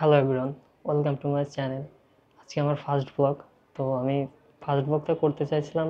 Hello everyone, welcome to my channel. আজকে আমার first blog. তো আমি ফার্স্ট ব্লগটা করতে চাইছিলাম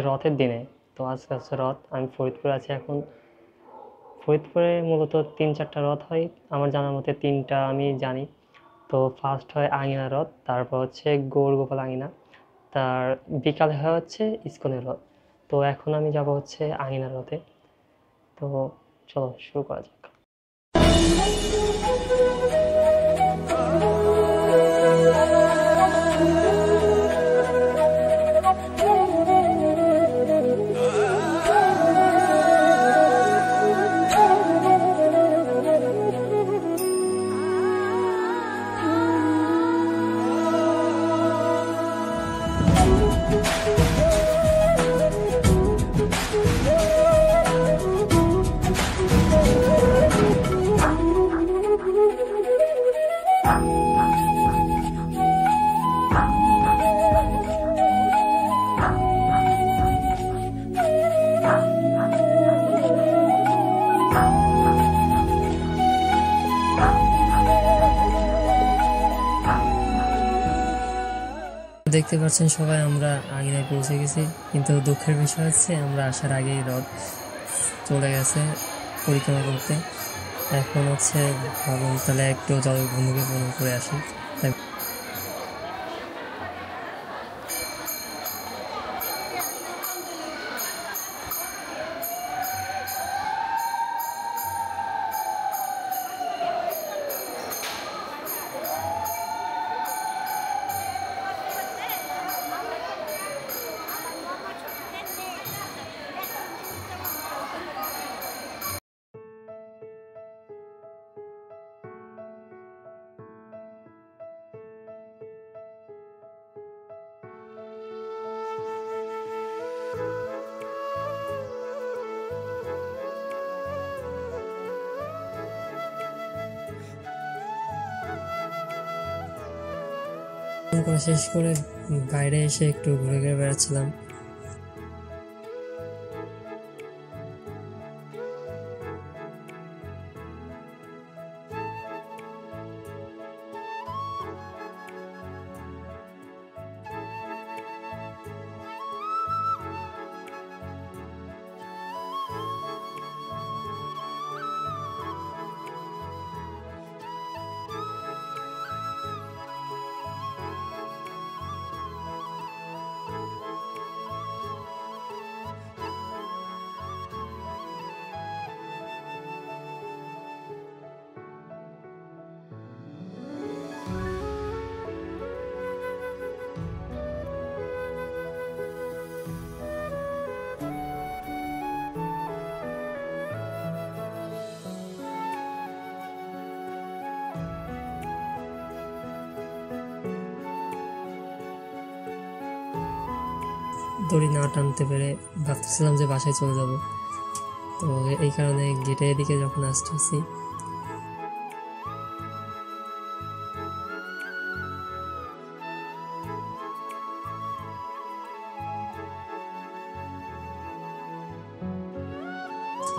রথের দিনে। তো আজকে হচ্ছে রথ, আমি ফরিদপুরে আছি এখন। ফরিদপুরে মূলত 3-4টা রথ হয়, আমার জানার মতে 3টা আমি জানি। তো ফার্স্ট হয় আঙিনা রথ, তারপর হচ্ছে গৌর গোপাল আঙিনা, তার বিকালে হয় হচ্ছে ইস্কনের রথ। তো এখন আমি যাব হচ্ছে আঙিনা রথে। তো চলো শুরু করা যাক। দেখতে পাচ্ছেন সবাই, আমরা আঙিনায় পৌঁছে গেছি, কিন্তু দুঃখের বিষয় হচ্ছে আমরা আসার আগেই রথ চলে গেছে পরিক্রমা করতে। এখন হচ্ছে ভাবুন, তাহলে একটু জলবন্ধুকে প্রণাম করে আসি। শেষ করে বাইরে এসে একটু ঘুরে ঘুরে বেড়াচ্ছিলাম। দড়ি না টানতে পেরে ভাবতেছিলাম যে বাসায় চলে যাব। তো এই কারণে গেটের এদিকে যখন আসতেছি,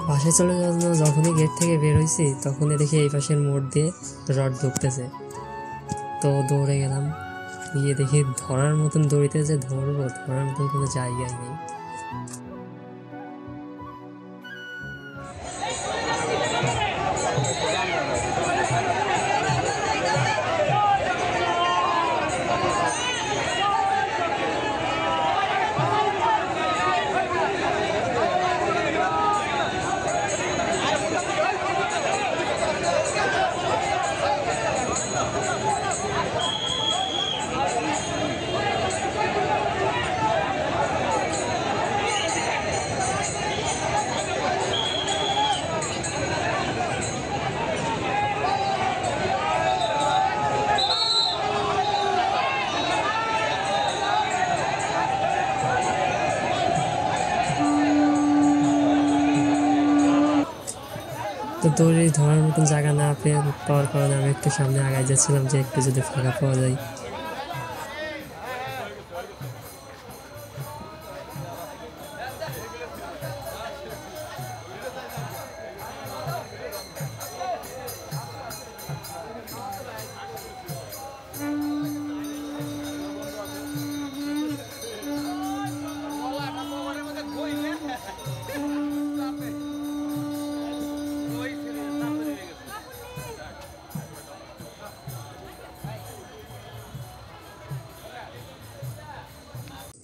বাসায় চলে যাওয়ার জন্য যখনই গেট থেকে বের হয়েছি, তখনই দেখি এই পাশের মোড় দিয়ে রড ঢুকতেছে। তো দৌড়ে গেলাম, গিয়ে দেখি ধরার মতন দড়িতে যে ধরবো, ধরার মতন কোনো জায়গায় নেই। তো দড়ি ধরার মতন জায়গা না পাওয়ার কারণে আমি একটু সামনে আগায় যাচ্ছিলাম যে একটু যদি ফাঁকা পাওয়া যায়।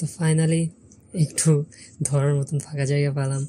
তো ফাইনালি একটু ধরার মতন ফাঁকা জায়গা পেলাম।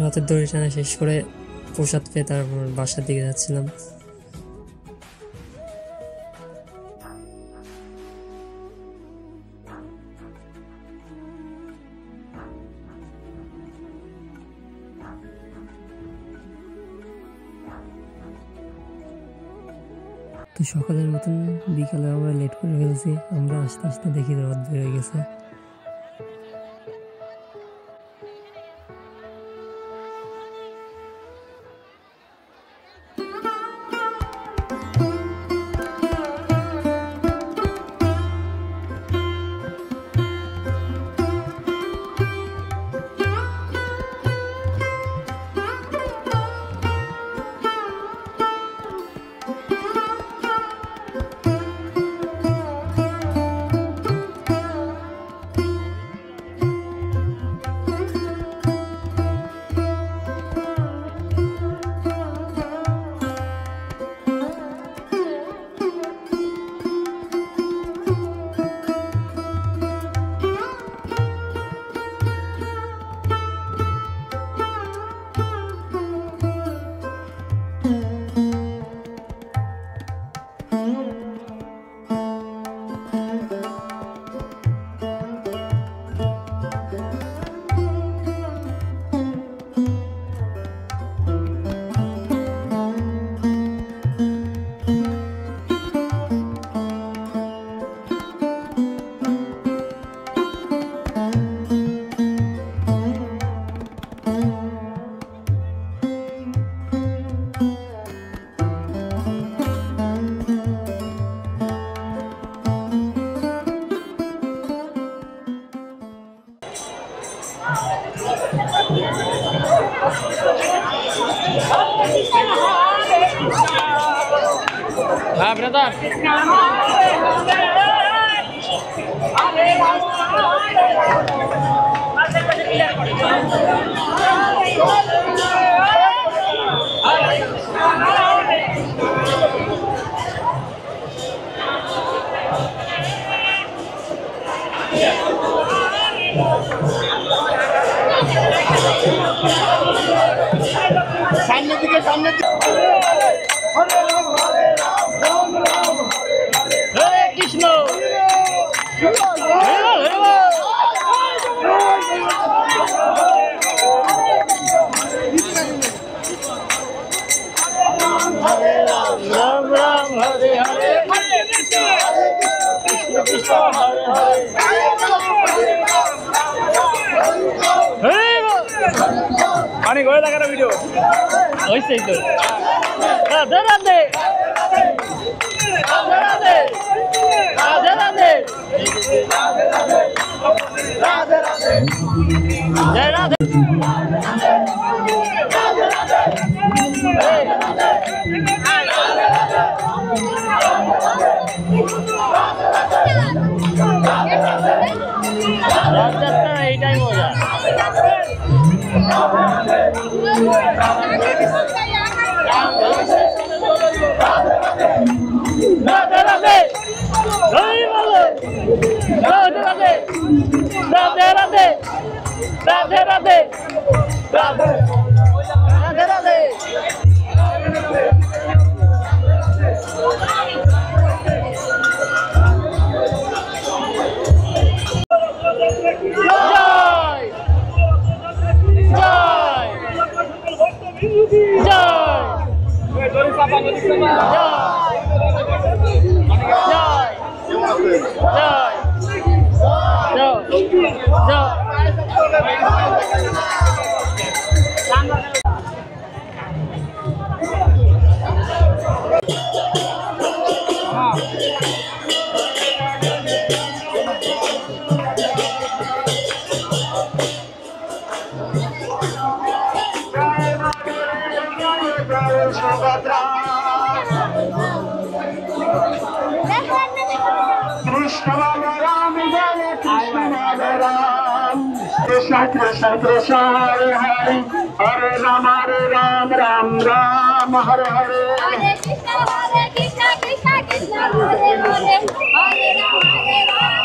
রাতের দড়ি টানা শেষ করে প্রসাদ পেয়ে তারপর বাসার দিকে যাচ্ছিলাম। তো সকালের মতন বিকালে আমরা লেট করে ফেলছি। আমরা আস্তে আস্তে দেখি রথ বের হয়ে গেছে। Ah, brother. সামনের দিকে সামনের দিকে হরে কৃষ্ণ রাম রাম হরে হরে কৃষ্ণ কৃষ্ণ হরে হরে পানি ঘরে লাগানো ভিডিও হয়েছে তো রাধে রাধে রাধে রাধে রাধে রাধে জয় রাধে রথযাত্রা এইটাই মজা। রাধে রাধে হরি বল রাধে রাধে রাধে রাধে রাধে রাধে রাধে রাধে রাধে জয় জয় कृष्ण राम जय कृष्ण राम कृष्ण कृष्ण कृष्ण हरे हरे हरे राम राम राम हरे हरे हरे कृष्ण कृष्ण कृष्ण हरे हरे हरे राम राम राम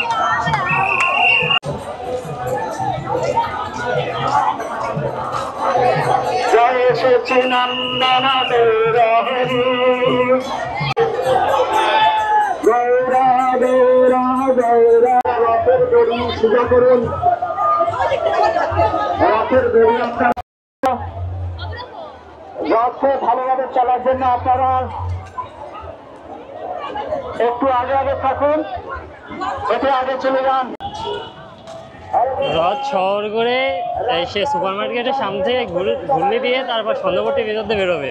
जय सच्चिदानंद देव हरि गौरा गौरा गौरा रथेर दড়ি সোজা করুন রথের দড়ি আপনারা রথে ভালোভাবে চলার জন্য আপনারা একটু আগে আগে থাকুন একটু আগে চলে যান রথ শহর করে সে সুপার মার্কেটের সামনে থেকে ঘুরনি দিয়ে তারপর সন্ধ্যাবর্তী ভিতর দিয়ে বেরোবে।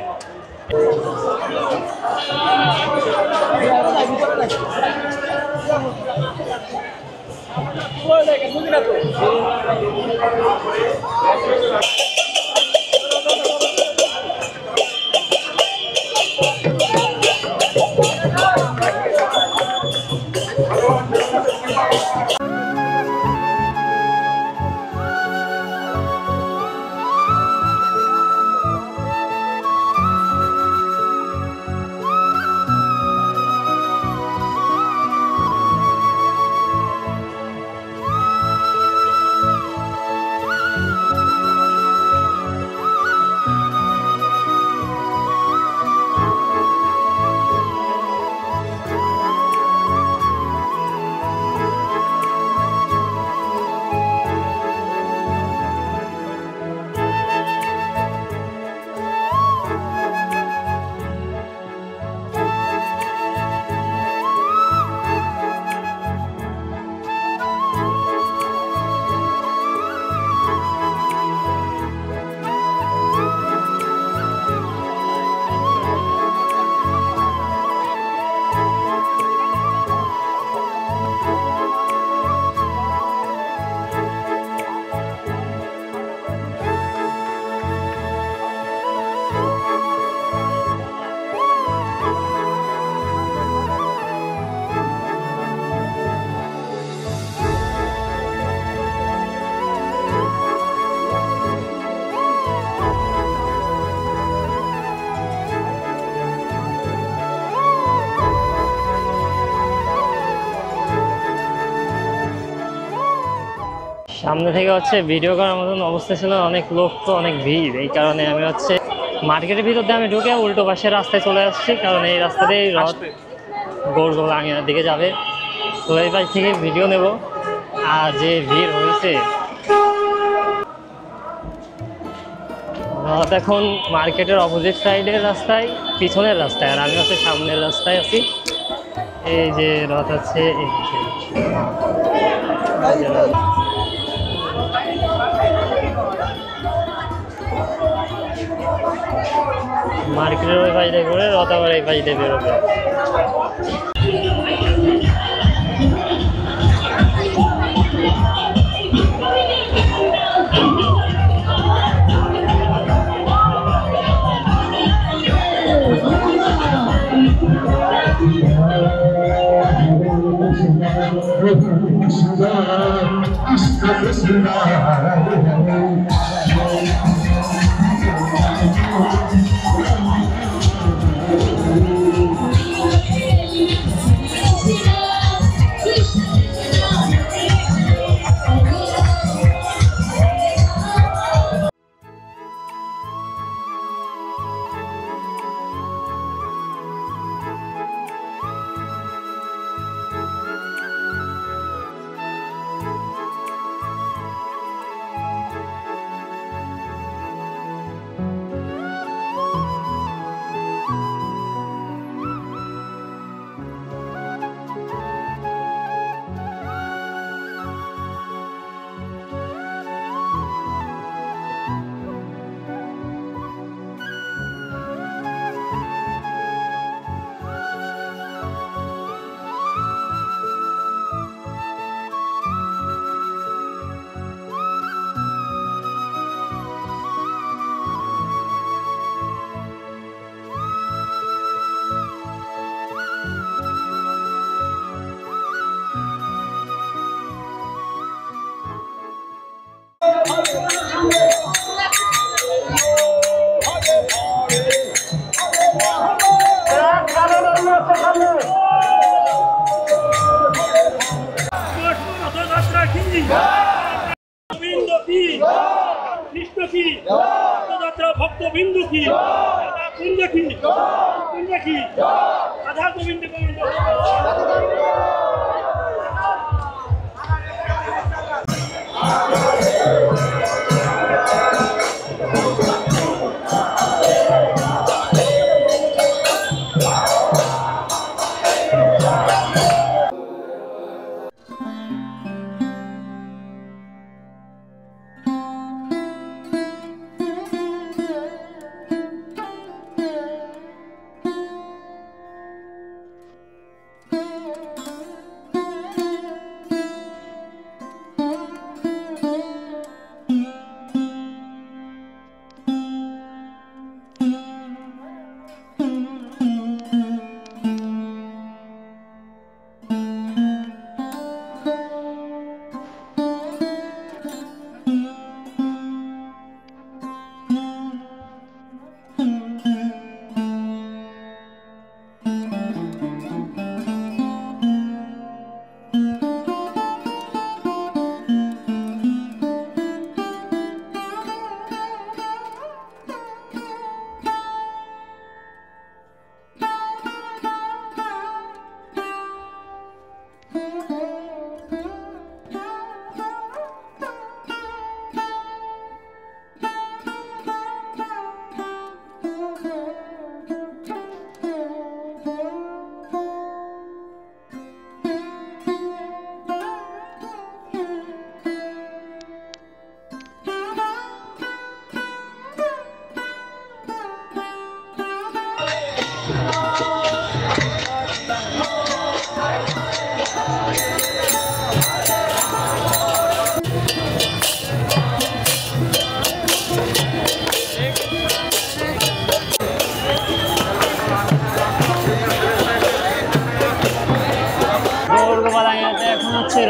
সামনে থেকে হচ্ছে ভিডিও করার মতন অবস্থা ছিল, অনেক লোক তো অনেক ভিড়, এই কারণে আমি হচ্ছে মার্কেটের ভিতর দিয়ে আমি ঢুকে উল্টো পাশের রাস্তায় চলে আসছি, কারণ এই রাস্তাতেই রথ গৌরগোলাঙ্গিনার দিকে যাবে। তো এই পাশ থেকে ভিডিও নেব। আর যে ভিড় হয়েছে, রথ এখন মার্কেটের অপোজিট সাইডের রাস্তায়, পিছনের রাস্তায়, আর আমি হচ্ছে সামনের রাস্তায় আছি। এই যে রথ আছে, এই যে মার্কেটের ওই পাশে করে রথ আবার এই পাশে বেরোবে। ভক্তবিন্দু কি কুঞ্জ কি কুঞ্জ কি রাধা গোবিন্দ গোবিন্দ।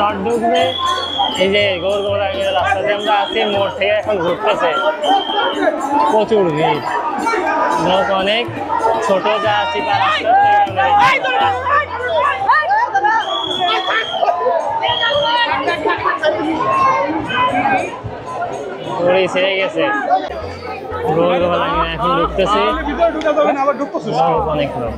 রড ঢুকবে, এই যে গৌরগোলাঙ্গিনা রাস্তাতে আমরা আছি, মোড় থেকে এখন ঘুরতেছে, প্রচুর ভিড়, লোক অনেক, ছোট যা চিপা রাস্তা পুরোই ছেড়ে গেছে। গোল গোল আঙিনা এখন ঢুকতেছে অনেক লোক।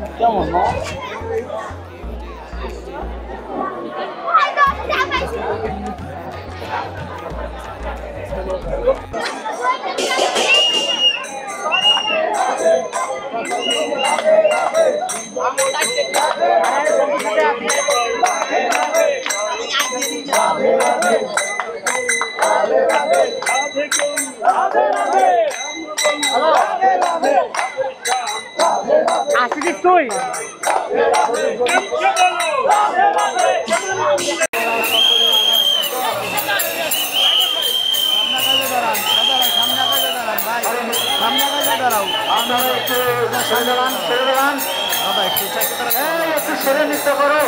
আসিস তুই একটু সেরে নৃত্য করো।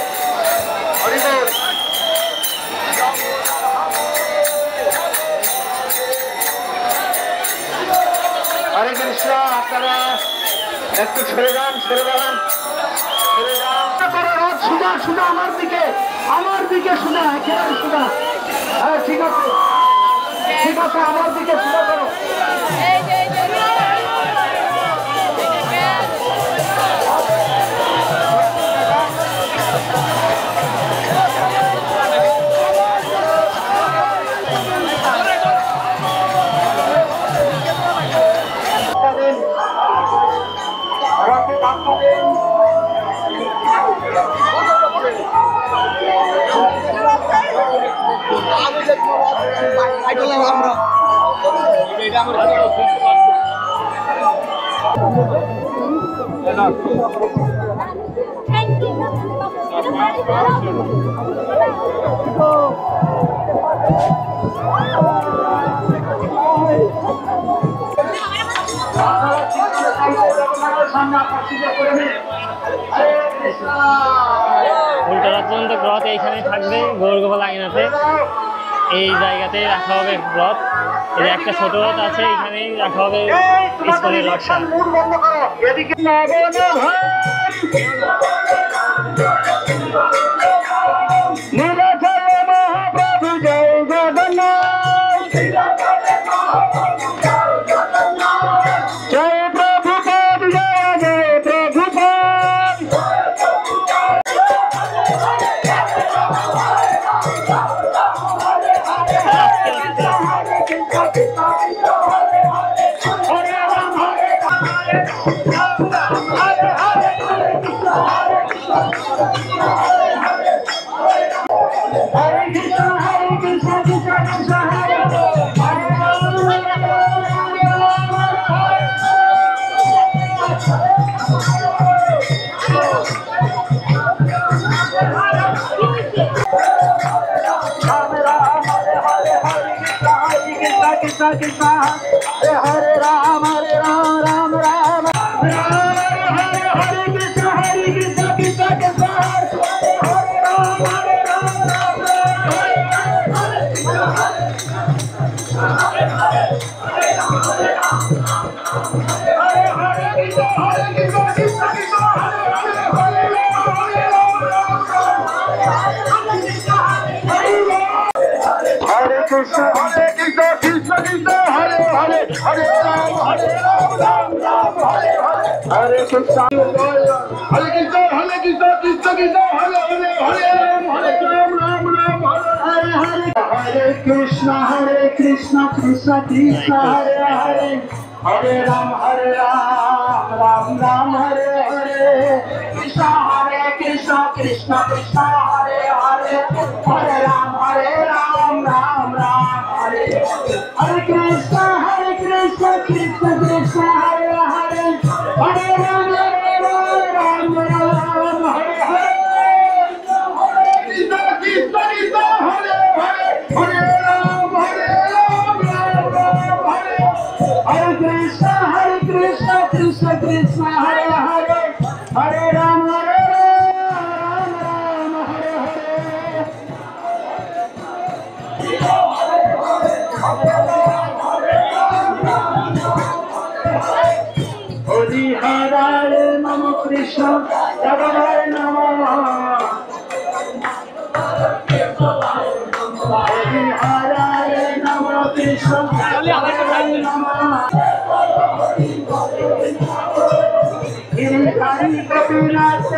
হরে কৃষ্ণ, আপনারা একটু ছেড়ে যান, ছেড়ে যান, ছেড়ে যান। সুদা সুদা আমার দিকে সুদা, একেবারে সুদা। হ্যাঁ ঠিক আছে, ঠিক আছে, আমার দিকে সুদা করো। উল্টোরা পর্যন্ত রথ এইখানে থাকবে গৌরগোপাল আঙিনাতে। এই জায়গাতেই রাখা হবে রথ। এই যে একটা ছোট রথ আছে, এইখানেই রাখা হবে ইস্কনের রথটা। মহাপ্রভু জয় জগন্নাথ, জয় প্রভুপাদ, জয় জয় Prabhupada. Hare Ram, Ram Ram, Hare Krishna, Krishna Krishna, Hare Ram, Hare Krishna, Krishna Krishna, Hare Hare, Hare Ram, Ram Ram, Hare Hare, Hare Krishna, Hare Krishna, Krishna Krishna, Hare Hare, Hare Ram, Ram Ram, Hare Hare, Hare Krishna, Krishna Krishna, Hare Hare, Hare Ram, Ram Ram, Hare Hare, Krishna Krishna, Krishna Krishna, Hare Hare, Hare Ram, Ram Hare Hare Krishna, Krishna Krishna, Hare Hare, Hare Ram, Ram Hare Hare, Krishna Krishna, Hare Hare, Hare Ram, Ram Hare Hare, Krishna Krishna, Krishna Hare Hare, Hare Ram, Ram Hare Hare। Hare Hare Namo Krishna, Hare Namo, Hare Hare Namo Gopinath